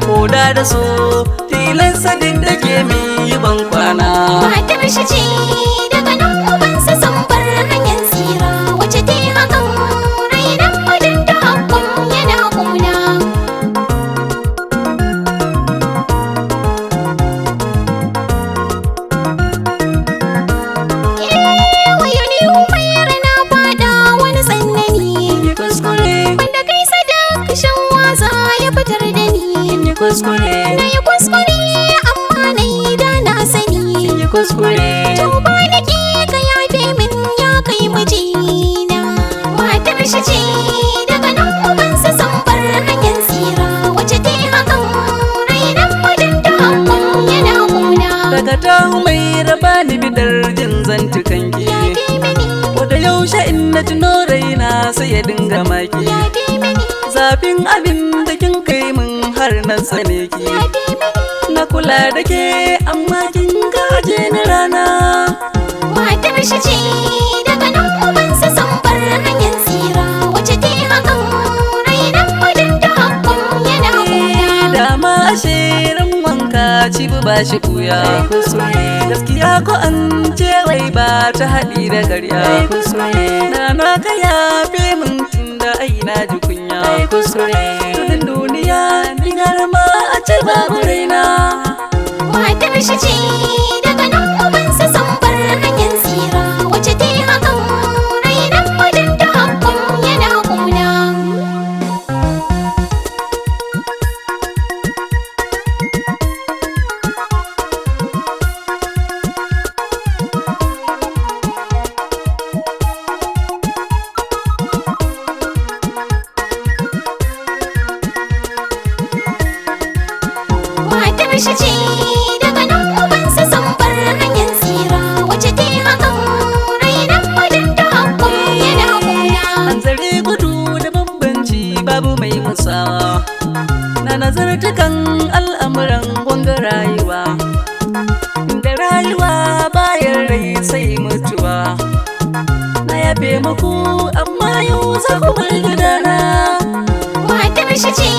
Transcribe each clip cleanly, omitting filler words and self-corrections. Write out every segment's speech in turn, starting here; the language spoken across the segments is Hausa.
koda da so tilansa duk da ke mi ban kwana. Matar shi ce daga nan ubansa sun bar hanyar tsira, wace ta yi hakan rainan mijinta hakan yana kuna. Wayo ni Umaira na fada wani tsanani, Kuskure, wanda kai sadak shan wasa ya fitar da ni. kuskure, Na yi kuskure amma na yi da na sani. kuskure. Tuba nake ka yafe min ya kai mijina. Matar shi ce daga nan ubansa sun bar hanyar tsira, wace ta yi hakan rainan mijinta hakan yana kuna. Daga ta mai raba ni bidar jin zantukan ki, Yafe mini, wanda yaushe in na tuno raina sai ya dinga maki. yafe mini, Zafin abin da kin kai min har na tsane ki, yafe mini. na kula da ke amma kin gaje ni rana. Matar shi ce daga nan ubansa sun bar hanyar tsira, wace ta yi hakan rainan mijinta hakan yana kuna. Dama ashirin wanka ci ba shi kuya. Gaskiya ko an ce wai ba ta haɗi da ƙarya. Na ka yafe min tun da ai na ji kunya. Tudun duniya ni garma a ce babu raina. Matar shi ce daga nan ubansa sun bar hanyar tsira, wace ta yi hakan rainan mijinta hakan yana kuna. Matar shi ce daga nan ubansa sun bar hanyar tsira, wace ta yi hakan rainan mijinta hakan yana kuna. Hanzari gudu da bambanci babu mai musawa. Na nazartukan al'amuran wanga rayuwa, da rayuwa bayan rai sai mutuwa. Na yafe muku amma yau za ku bar gidana. Matar shi ce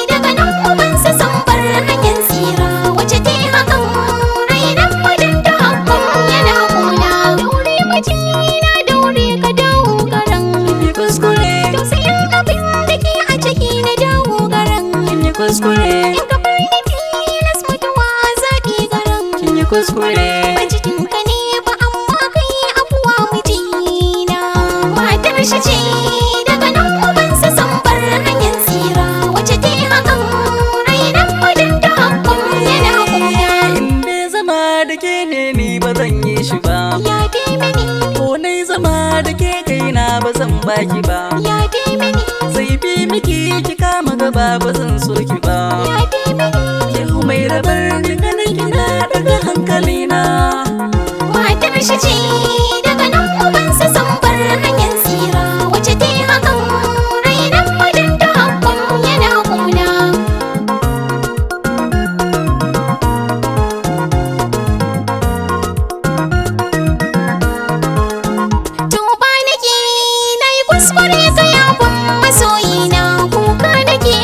daga nan ubansa sun bar hanyar tsira, wace ta yi hakan rainan mijinta hakan yana kuna. Daure mijina daure ka dawo garan, Kuskure, tausayin abin da ke a ciki na dawo garan. kuskure, In ka bar ni tilas mutuwa zaɓi garan. kuskure. Ba cikinka ne ba amma kai afuwa mijina. Matar shi ce daga nan ubansa sun bar hanyar tsira, wace ta yi hakan rainan mijinta hakan yana kuna. In dai zama da ke ne ni ba zan yi shi ba, Yafe mini, ko nai zama da ke kaina ba zan baki ba. yafe mini, Zai bi miki ki kama gaba ba zan so ki ba. yafe mini. Yau mai rabar da ganin kina daga hankalina. Matar shi ce daga nan ubansa sun bar hanyar tsira, wace ta yi hakan rainan mijinta hakan yana kuna. Tuba nake na yi kuskure ka yafin masoyina, kuka nake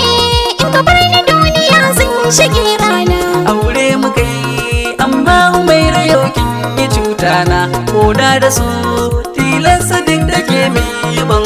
in ka bar ni duniya zan shige rana. Aure muka yi amma mai rayo kin yi cuta na, koda da su tilansa duk da ke mi ban